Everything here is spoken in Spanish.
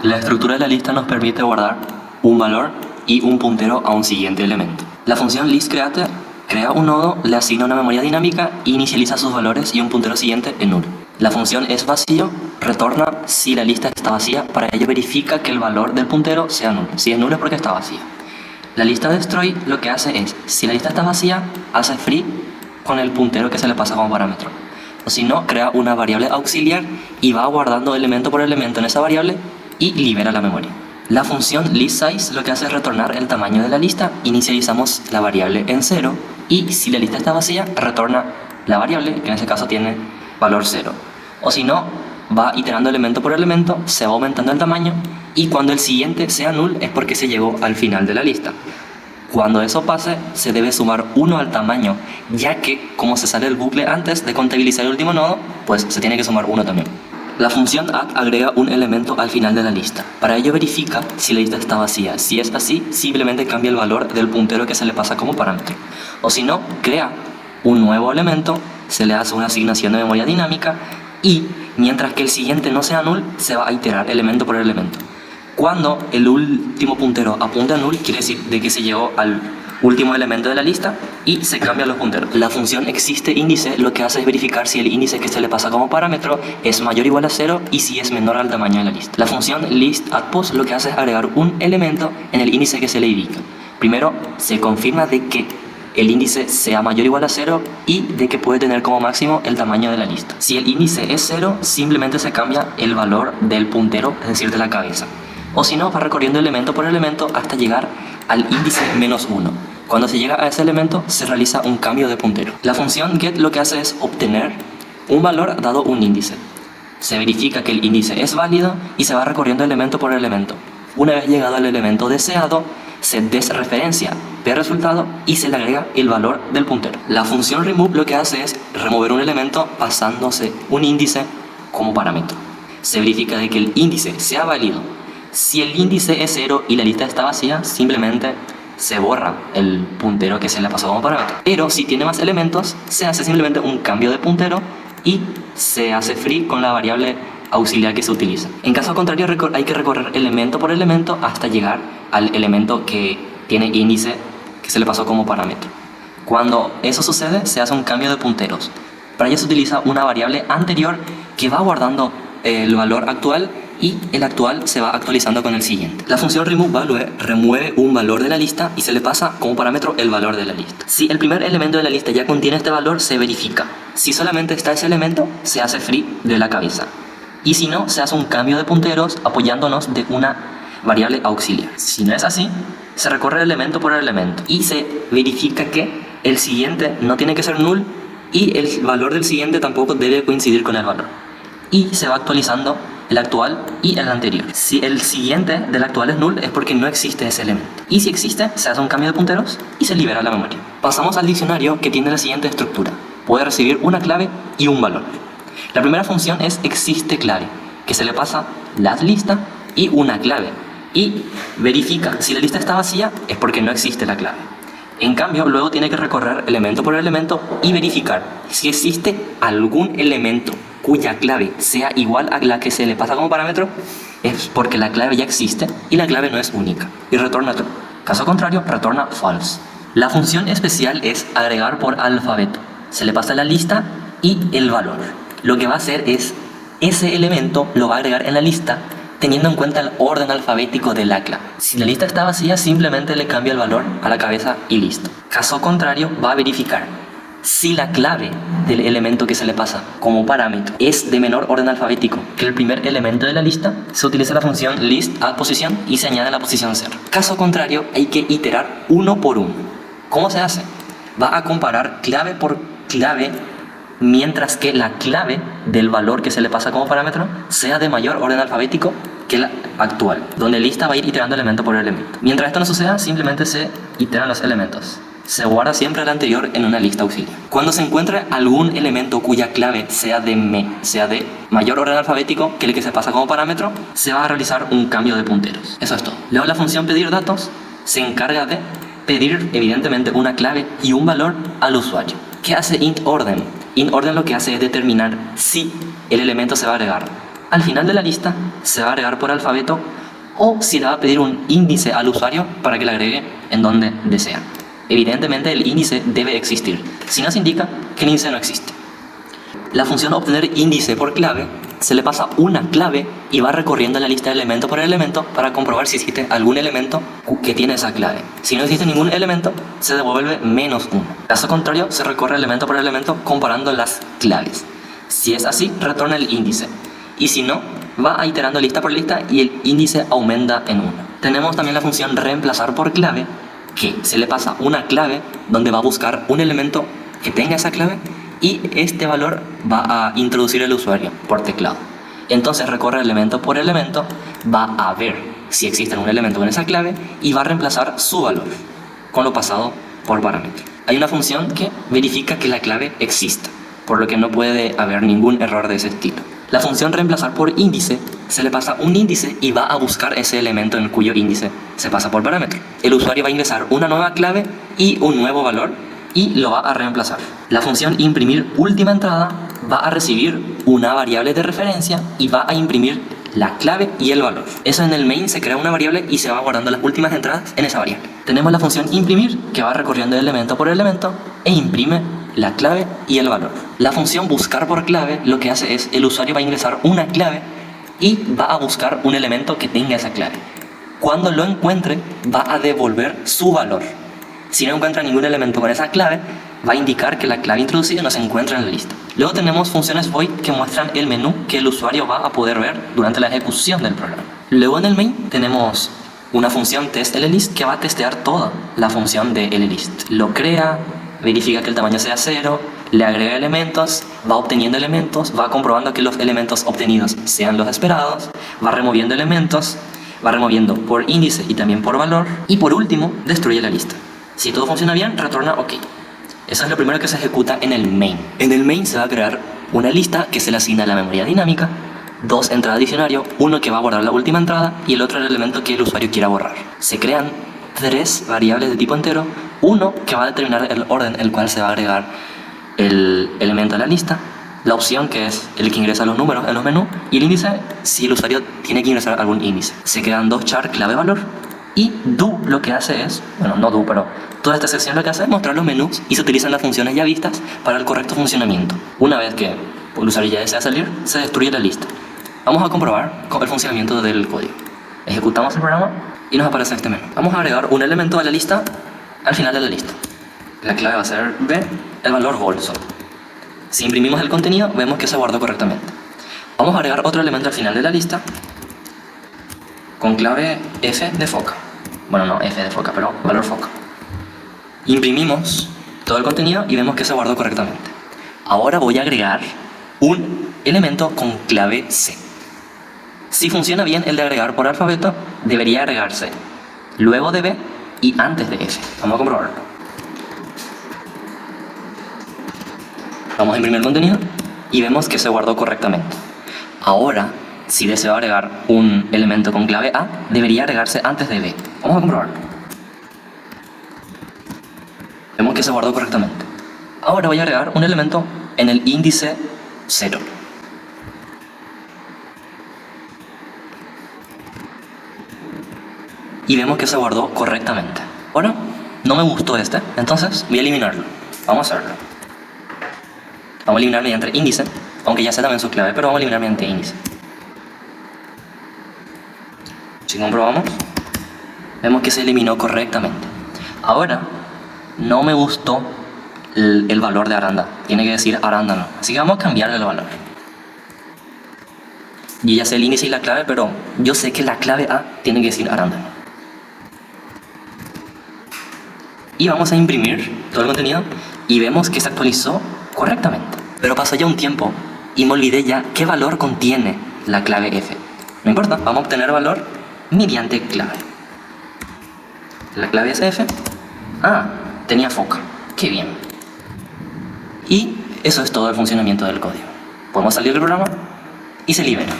La estructura de la lista nos permite guardar un valor y un puntero a un siguiente elemento. La función listCreate crea un nodo, le asigna una memoria dinámica e inicializa sus valores y un puntero siguiente en null. La función isVacío retorna si la lista está vacía, para ello verifica que el valor del puntero sea null. Si es null es porque está vacía. La lista destroy lo que hace es, si la lista está vacía, hace free con el puntero que se le pasa como parámetro. O si no, crea una variable auxiliar y va guardando elemento por elemento en esa variable y libera la memoria. La función listSize lo que hace es retornar el tamaño de la lista. Inicializamos la variable en 0 y si la lista está vacía, retorna la variable, que en este caso tiene valor 0. O si no, va iterando elemento por elemento, se va aumentando el tamaño y cuando el siguiente sea null es porque se llegó al final de la lista. Cuando eso pase, se debe sumar 1 al tamaño, ya que como se sale el bucle antes de contabilizar el último nodo, pues se tiene que sumar 1 también. La función add agrega un elemento al final de la lista. Para ello verifica si la lista está vacía. Si es así, simplemente cambia el valor del puntero que se le pasa como parámetro. O si no, crea un nuevo elemento, se le hace una asignación de memoria dinámica y mientras que el siguiente no sea null, se va a iterar elemento por elemento. Cuando el último puntero apunta a null, quiere decir de que se llegó al último elemento de la lista y se cambian los punteros. La función existEíndice lo que hace es verificar si el índice que se le pasa como parámetro es mayor o igual a 0 y si es menor al tamaño de la lista. La función listAddPost lo que hace es agregar un elemento en el índice que se le indica. Primero se confirma de que el índice sea mayor o igual a 0 y de que puede tener como máximo el tamaño de la lista. Si el índice es 0, simplemente se cambia el valor del puntero, es decir, de la cabeza. O si no, va recorriendo elemento por elemento hasta llegar al índice -1. Cuando se llega a ese elemento, se realiza un cambio de puntero. La función get lo que hace es obtener un valor dado un índice. Se verifica que el índice es válido y se va recorriendo elemento por elemento. Una vez llegado al elemento deseado, se desreferencia de resultado y se le agrega el valor del puntero. La función remove lo que hace es remover un elemento pasándose un índice como parámetro. Se verifica de que el índice sea válido. Si el índice es 0 y la lista está vacía, simplemente se borra el puntero que se le pasó como parámetro. Pero si tiene más elementos, se hace simplemente un cambio de puntero y se hace free con la variable auxiliar que se utiliza. En caso contrario, hay que recorrer elemento por elemento hasta llegar al elemento que tiene índice que se le pasó como parámetro. Cuando eso sucede, se hace un cambio de punteros. Para ello se utiliza una variable anterior que va guardando el valor actual y el actual se va actualizando con el siguiente. La función removeValue remueve un valor de la lista y se le pasa como parámetro el valor de la lista. Si el primer elemento de la lista ya contiene este valor, se verifica. Si solamente está ese elemento, se hace free de la cabeza. Y si no, se hace un cambio de punteros apoyándonos de una variable auxiliar. Si no es así, se recorre elemento por elemento y se verifica que el siguiente no tiene que ser null y el valor del siguiente tampoco debe coincidir con el valor. Y se va actualizando el actual y el anterior. Si el siguiente del actual es null es porque no existe ese elemento. Y si existe, se hace un cambio de punteros y se libera la memoria. Pasamos al diccionario que tiene la siguiente estructura. Puede recibir una clave y un valor. La primera función es existeClave, que se le pasa la lista y una clave. Y verifica si la lista está vacía es porque no existe la clave. En cambio, luego tiene que recorrer elemento por elemento y verificar si existe algún elemento cuya clave sea igual a la que se le pasa como parámetro, es porque la clave ya existe y la clave no es única, y retorna true. Caso contrario, retorna false. La función especial es agregar por alfabeto. Se le pasa la lista y el valor. Lo que va a hacer es, ese elemento lo va a agregar en la lista teniendo en cuenta el orden alfabético de la clave. Si la lista está vacía, simplemente le cambia el valor a la cabeza y listo. Caso contrario, va a verificar si la clave del elemento que se le pasa como parámetro es de menor orden alfabético que el primer elemento de la lista, se utiliza la función listAddPosition y se añade la posición 0. Caso contrario, hay que iterar uno por uno. ¿Cómo se hace? Va a comparar clave por clave mientras que la clave del valor que se le pasa como parámetro sea de mayor orden alfabético que la actual, donde lista va a ir iterando elemento por elemento. Mientras esto no suceda, simplemente se iteran los elementos. Se guarda siempre el anterior en una lista auxiliar. Cuando se encuentre algún elemento cuya clave sea de mayor orden alfabético que el que se pasa como parámetro, se va a realizar un cambio de punteros. Eso es todo. Luego la función pedir datos se encarga de pedir evidentemente una clave y un valor al usuario. ¿Qué hace intOrden? IntOrden lo que hace es determinar si el elemento se va a agregar Al final de la lista se va a agregar por alfabeto o si le va a pedir un índice al usuario para que le agregue en donde desea. Evidentemente el índice debe existir, si no se indica que el índice no existe. La función obtener índice por clave se le pasa una clave y va recorriendo la lista de elemento por elemento para comprobar si existe algún elemento que tiene esa clave. Si no existe ningún elemento, se devuelve -1. Caso contrario, se recorre elemento por elemento comparando las claves. Si es así, retorna el índice. Y si no, va iterando lista por lista y el índice aumenta en 1. Tenemos también la función reemplazar por clave, que se le pasa una clave donde va a buscar un elemento que tenga esa clave y este valor va a introducir el usuario por teclado. Entonces recorre elemento por elemento, va a ver si existe algún elemento con esa clave y va a reemplazar su valor con lo pasado por parámetro. Hay una función que verifica que la clave exista, por lo que no puede haber ningún error de ese estilo. La función reemplazar por índice se le pasa un índice y va a buscar ese elemento en cuyo índice se pasa por parámetro. El usuario va a ingresar una nueva clave y un nuevo valor y lo va a reemplazar. La función imprimir última entrada va a recibir una variable de referencia y va a imprimir la clave y el valor. Eso en el main se crea una variable y se va guardando las últimas entradas en esa variable. Tenemos la función imprimir que va recorriendo elemento por elemento e imprime la clave y el valor. La función buscar por clave lo que hace es el usuario va a ingresar una clave y va a buscar un elemento que tenga esa clave. Cuando lo encuentre va a devolver su valor. Si no encuentra ningún elemento con esa clave, va a indicar que la clave introducida no se encuentra en la lista. Luego tenemos funciones void que muestran el menú que el usuario va a poder ver durante la ejecución del programa. Luego en el main tenemos una función test_list que va a testear toda la función de list. Lo crea, verifica que el tamaño sea 0, le agrega elementos, va obteniendo elementos, va comprobando que los elementos obtenidos sean los esperados, va removiendo elementos, va removiendo por índice y también por valor y por último destruye la lista. Si todo funciona bien, retorna OK. Eso es lo primero que se ejecuta en el main. En el main se va a crear una lista que se le asigna a la memoria dinámica, 2 entradas diccionario, uno que va a borrar la última entrada y el otro el elemento que el usuario quiera borrar. Se crean 3 variables de tipo entero, uno que va a determinar el orden en el cual se va a agregar el elemento a la lista, la opción que es el que ingresa los números en los menús y el índice si el usuario tiene que ingresar algún índice. Se crean 2 char clave valor y do lo que hace es, bueno, no do, pero toda esta sección lo que hace es mostrar los menús y se utilizan las funciones ya vistas para el correcto funcionamiento. Una vez que el usuario ya desea salir, se destruye la lista. Vamos a comprobar el funcionamiento del código. Ejecutamos el programa y nos aparece este menú. Vamos a agregar un elemento a la lista al final de la lista. La clave va a ser B, el valor bolso. Si imprimimos el contenido, vemos que se guardó correctamente. Vamos a agregar otro elemento al final de la lista con clave F de foca. Bueno, no F de foca, pero valor foca. Imprimimos todo el contenido y vemos que se guardó correctamente. Ahora voy a agregar un elemento con clave C. Si funciona bien el de agregar por alfabeto, debería agregarse luego de B y antes de F. Vamos a comprobarlo. Vamos a imprimir el contenido y vemos que se guardó correctamente. Ahora, si deseo agregar un elemento con clave A, debería agregarse antes de B. Vamos a comprobarlo. Vemos que se guardó correctamente. Ahora voy a agregar un elemento en el índice 0. Y vemos que se guardó correctamente. Bueno, no me gustó este, entonces voy a eliminarlo. Vamos a hacerlo. Vamos a eliminar mediante índice, aunque ya sé también su clave, pero vamos a eliminar mediante índice. Si comprobamos, vemos que se eliminó correctamente. Ahora, no me gustó el valor de aranda. Tiene que decir arándano. Así que vamos a cambiarle el valor. Yo ya sé el índice y la clave, pero yo sé que la clave A tiene que decir arándano. Y vamos a imprimir todo el contenido y vemos que se actualizó correctamente. Pero pasó ya un tiempo y me olvidé ya qué valor contiene la clave F. No importa, vamos a obtener valor mediante clave. La clave es F. Ah, tenía foca. Qué bien. Y eso es todo el funcionamiento del código. Podemos salir del programa y se libera.